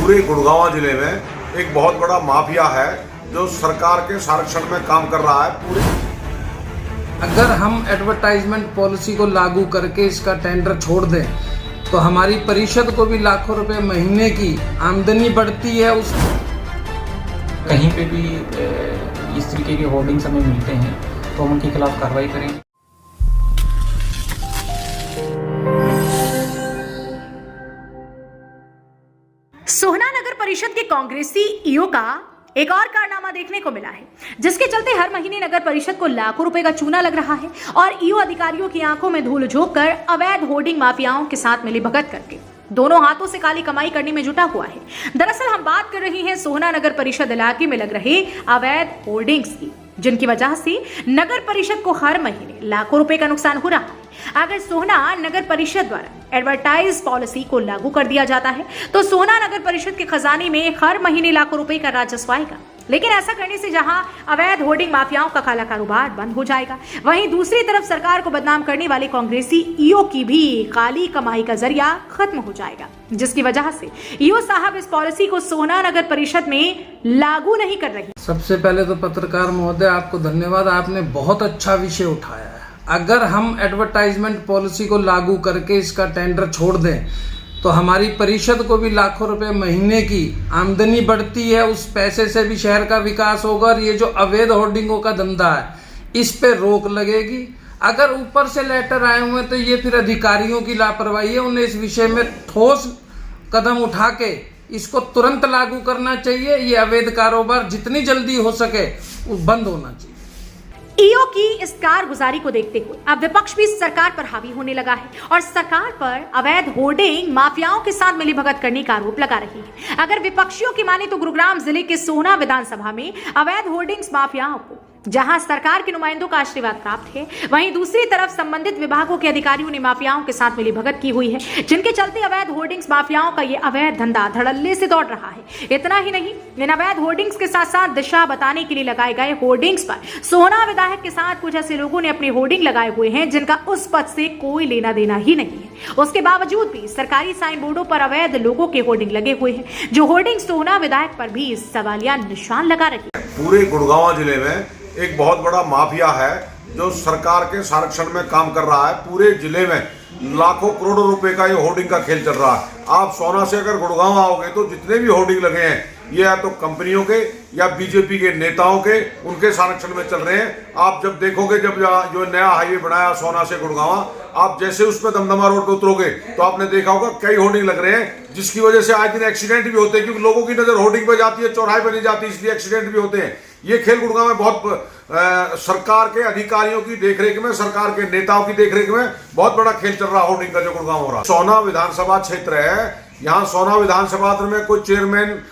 पूरे गुड़गांव जिले में एक बहुत बड़ा माफिया है जो सरकार के संरक्षण में काम कर रहा है। पूरे अगर हम एडवर्टाइजमेंट पॉलिसी को लागू करके इसका टेंडर छोड़ दें तो हमारी परिषद को भी लाखों रुपए महीने की आमदनी बढ़ती है। उस कहीं पे भी इस तरीके के होर्डिंग्स हमें मिलते हैं तो हम उनके खिलाफ कार्रवाई करेंगे। सोहना नगर परिषद के कांग्रेसी ईओ का एक और कारनामा देखने को मिला है, जिसके चलते हर महीने नगर परिषद को लाखों रुपए का चूना लग रहा है और ईओ अधिकारियों की आंखों में धूल झोंक कर अवैध होर्डिंग माफियाओं के साथ मिलीभगत करके दोनों हाथों से काली कमाई करने में जुटा हुआ है। दरअसल हम बात कर रहे हैं सोहना नगर परिषद इलाके में लग रहे अवैध होर्डिंग्स की, जिनकी वजह से नगर परिषद को हर महीने लाखों रुपए का नुकसान हो रहा है। अगर सोहना नगर परिषद द्वारा एडवर्टाइज पॉलिसी को लागू कर दिया जाता है तो सोहना नगर परिषद के खजाने में हर महीने लाखों रुपए का राजस्व आएगा। लेकिन ऐसा करने से जहां अवैध होर्डिंग माफियाओं का काला कारोबार बंद हो जाएगा, वहीं दूसरी तरफ सरकार को बदनाम करने वाले कांग्रेसी ईओ की भी काली कमाई का जरिया खत्म हो जाएगा, जिसकी वजह से ईओ साहब इस पॉलिसी को सोहना नगर परिषद में लागू नहीं कर रही। सबसे पहले तो पत्रकार महोदय आपको धन्यवाद, आपने बहुत अच्छा विषय उठाया है। अगर हम एडवर्टाइजमेंट पॉलिसी को लागू करके इसका टेंडर छोड़ दें तो हमारी परिषद को भी लाखों रुपए महीने की आमदनी बढ़ती है। उस पैसे से भी शहर का विकास होगा और ये जो अवैध होर्डिंगों का धंधा है इस पे रोक लगेगी। अगर ऊपर से लेटर आए हुए तो ये फिर अधिकारियों की लापरवाही है, उन्हें इस विषय में ठोस कदम उठा के इसको तुरंत लागू करना चाहिए। ये अवैध कारोबार जितनी जल्दी हो सके वो बंद होना चाहिए। ईओ की इस कारगुजारी को देखते हुए अब विपक्ष भी सरकार पर हावी होने लगा है और सरकार पर अवैध होर्डिंग माफियाओं के साथ मिलीभगत करने का आरोप लगा रही है। अगर विपक्षियों की माने तो गुरुग्राम जिले के सोहना विधानसभा में अवैध होर्डिंग्स माफियाओं को जहां सरकार के नुमाइंदों का आशीर्वाद प्राप्त है, वहीं दूसरी तरफ संबंधित विभागों के अधिकारियों ने माफियाओं के साथ मिलीभगत की हुई है, जिनके चलते अवैध होर्डिंग्स माफियाओं का ये अवैध धंधा धड़ल्ले से दौड़ रहा है। इतना ही नहीं, इन अवैध होर्डिंग्स के साथ साथ दिशा बताने के लिए लगाए गए होर्डिंग्स पर सोहना विधायक के साथ कुछ ऐसे लोगों ने अपने होर्डिंग लगाए हुए हैं जिनका उस पद से कोई लेना देना ही नहीं है। उसके बावजूद भी सरकारी साइन बोर्डों पर अवैध लोगों के होर्डिंग लगे हुए हैं, जो होर्डिंग सोहना विधायक पर भी सवालिया निशान लगा रही है। पूरे गुड़गांव जिले में एक बहुत बड़ा माफिया है जो सरकार के संरक्षण में काम कर रहा है। पूरे जिले में लाखों करोड़ों रुपए का ये होर्डिंग का खेल चल रहा है। आप सोहना से अगर गुड़गांव आओगे तो जितने भी होर्डिंग लगे हैं ये या तो कंपनियों के या बीजेपी के नेताओं के, उनके संरक्षण में चल रहे हैं। आप जब देखोगे, जब जो नया हाईवे बनाया सोहना से गुड़गांव, आप जैसे उस पर दमदमा रोड पर उतरोगे तो आपने देखा होगा कई होर्डिंग लग रहे हैं, जिसकी वजह से आज दिन एक्सीडेंट भी होते हैं, क्योंकि लोगों की नजर होर्डिंग पे जाती है, चौराहे पर नहीं जाती, इसलिए एक्सीडेंट भी होते हैं। ये खेल गुड़गांव में बहुत सरकार के अधिकारियों की देखरेख में, सरकार के नेताओं की देखरेख में बहुत बड़ा खेल चल रहा है होर्डिंग का जो गुड़गांव हो रहा है। सोहना विधानसभा क्षेत्र है, यहाँ सोहना विधानसभा में कोई चेयरमैन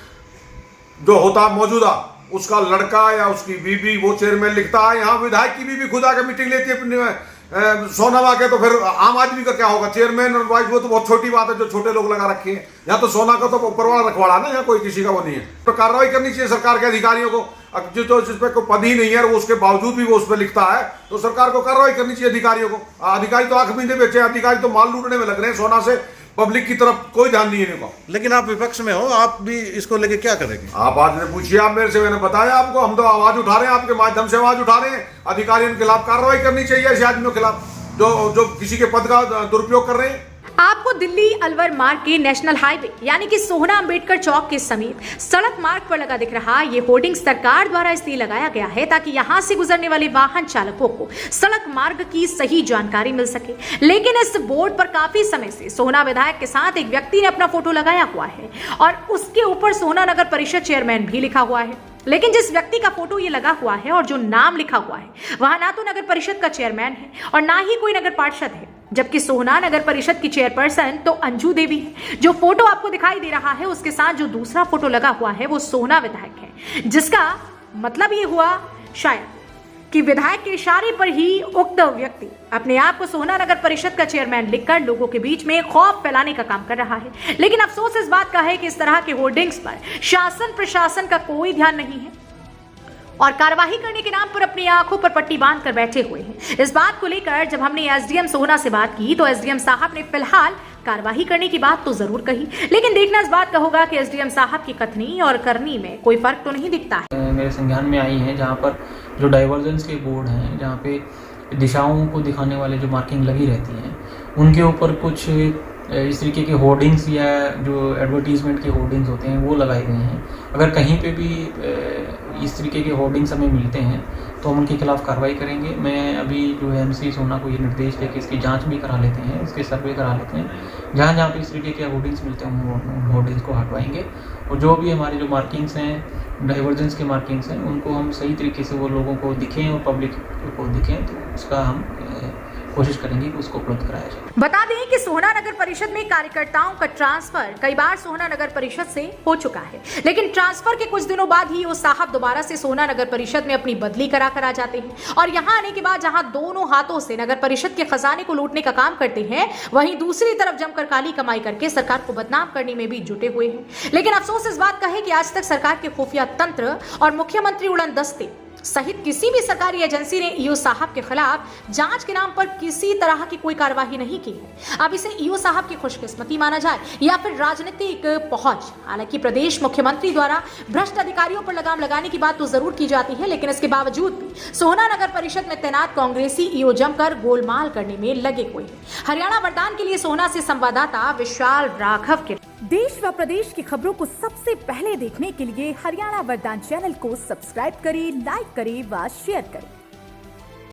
जो होता मौजूदा, उसका लड़का या उसकी बीबी वो चेयरमैन लिखता है। यहाँ विधायक की बीबी खुद आकर मीटिंग लेती है सोहना वाके, तो फिर आम आदमी का क्या होगा? चेयरमैन और वाइस वो तो बहुत छोटी बात है जो छोटे लोग लगा रखे हैं। यहाँ तो सोहना का तो ऊपर वाला रखवाड़ा ना, यहाँ कोई किसी का वो नहीं है। तो कार्रवाई करनी चाहिए सरकार के अधिकारियों को। जिस पे कोई पद ही नहीं है और वो उसके बावजूद भी वो उस पर लिखता है, तो सरकार को कार्रवाई करनी चाहिए अधिकारियों को। अधिकारी तो आंख मींधे बेचे, अधिकारी तो माल लूटने में लग रहे हैं। सोहना से पब्लिक की तरफ कोई ध्यान नहीं है इनको। लेकिन आप विपक्ष में हो, आप भी इसको लेके क्या करेंगे? आप आज ने पूछिए, आप मेरे से, मैंने बताया आपको, हम तो आवाज उठा रहे हैं, आपके माध्यम से आवाज उठा रहे हैं। अधिकारियों के खिलाफ कार्रवाई करनी चाहिए, ऐसे आदमियों के खिलाफ जो किसी के पद का दुरुपयोग कर रहे हैं। आपको दिल्ली अलवर मार्ग के नेशनल हाईवे यानी कि सोहना अंबेडकर चौक के समीप सड़क मार्ग पर लगा दिख रहा ये होर्डिंग सरकार द्वारा इसलिए लगाया गया है ताकि यहां से गुजरने वाले वाहन चालकों को सड़क मार्ग की सही जानकारी मिल सके। लेकिन इस बोर्ड पर काफी समय से सोहना विधायक के साथ एक व्यक्ति ने अपना फोटो लगाया हुआ है और उसके ऊपर सोहना नगर परिषद चेयरमैन भी लिखा हुआ है। लेकिन जिस व्यक्ति का फोटो ये लगा हुआ है और जो नाम लिखा हुआ है, वहां ना तो नगर परिषद का चेयरमैन है और ना ही कोई नगर पार्षद है, जबकि सोहना नगर परिषद की चेयरपर्सन तो अंजू देवी है। जो फोटो आपको दिखाई दे रहा है उसके साथ जो दूसरा फोटो लगा हुआ है वो सोहना विधायक है, जिसका मतलब ये हुआ शायद कि विधायक के इशारे पर ही उक्त व्यक्ति अपने आप को सोहना नगर परिषद का चेयरमैन लिखकर लोगों के बीच में खौफ फैलाने का काम कर रहा है। लेकिन अफसोस इस बात का है कि इस तरह के होर्डिंग्स पर शासन प्रशासन का कोई ध्यान नहीं है। और कार्यवाही करने के नाम पर अपनी आंखों पर पट्टी बांध कर बैठे हुए हैं। इस बात को लेकर जब हमने एसडीएम सोहना से बात की तो एसडीएम साहब ने फिलहाल कार्यवाही करने की बात तो जरूर कही, लेकिन देखना इस बात का होगा कि एसडीएम साहब की कथनी और करनी में कोई फर्क तो नहीं दिखता है। मेरे संज्ञान में आई हैं जहाँ पर जो डाइवर्जेंस के बोर्ड हैं, जहाँ पे दिशाओं को दिखाने वाले जो मार्किंग लगी रहती हैं, उनके ऊपर कुछ इस तरीके के होर्डिंग्स या जो एडवर्टीजमेंट के होर्डिंग्स होते हैं वो लगाए गए हैं। अगर कहीं पे भी इस तरीके के होर्डिंग्स हमें मिलते हैं तो हम उनके खिलाफ कार्रवाई करेंगे। मैं अभी जो है एमसी सोहना को ये निर्देश देकर इसकी जांच भी करा लेते हैं, इसके सर्वे करा लेते हैं। जहाँ जहाँ पे इस तरीके के होर्डिंग्स मिलते हैं हम होर्डिंग्स को हटवाएंगे और जो भी हमारे जो मार्किंग्स हैं, डाइवर्जेंस के मार्किंग्स हैं, उनको हम सही तरीके से वो लोगों को दिखें और पब्लिक को दिखें, तो उसका हम कोशिश करेंगे कि उसको उपलब्ध कराया जाए। बता दें कि सोहना नगर परिषद में कार्यकर्ताओं का ट्रांसफर कई बार सोहना नगर परिषद से हो चुका है, लेकिन ट्रांसफर के कुछ दिनों बाद ही वो साहब दोबारा से सोहना नगर परिषद में अपनी बदली करा कर आ जाते हैं और यहाँ आने के बाद जहाँ दोनों हाथों से नगर परिषद के खजाने को लूटने का काम करते हैं, वहीं दूसरी तरफ जमकर काली कमाई करके सरकार को बदनाम करने में भी जुटे हुए हैं। लेकिन अफसोस इस बात का है कि आज तक सरकार के खुफिया तंत्र और मुख्यमंत्री उड़न दस्ते सहित किसी भी सरकारी एजेंसी ने ईओ साहब के खिलाफ जांच के नाम पर किसी तरह की कोई कार्यवाही नहीं की है। अब इसे ईओ साहब की खुशकिस्मती माना जाए या फिर राजनीतिक पहुंच। हालांकि प्रदेश मुख्यमंत्री द्वारा भ्रष्ट अधिकारियों पर लगाम लगाने की बात तो जरूर की जाती है, लेकिन इसके बावजूद भी सोहना नगर परिषद में तैनात कांग्रेसी ईओ जमकर गोलमाल करने में लगे हुए हैं। हरियाणा वरदान के लिए सोहना से संवाददाता विशाल राघव के। देश व प्रदेश की खबरों को सबसे पहले देखने के लिए हरियाणा वरदान चैनल को सब्सक्राइब करें, लाइक करें व शेयर करें।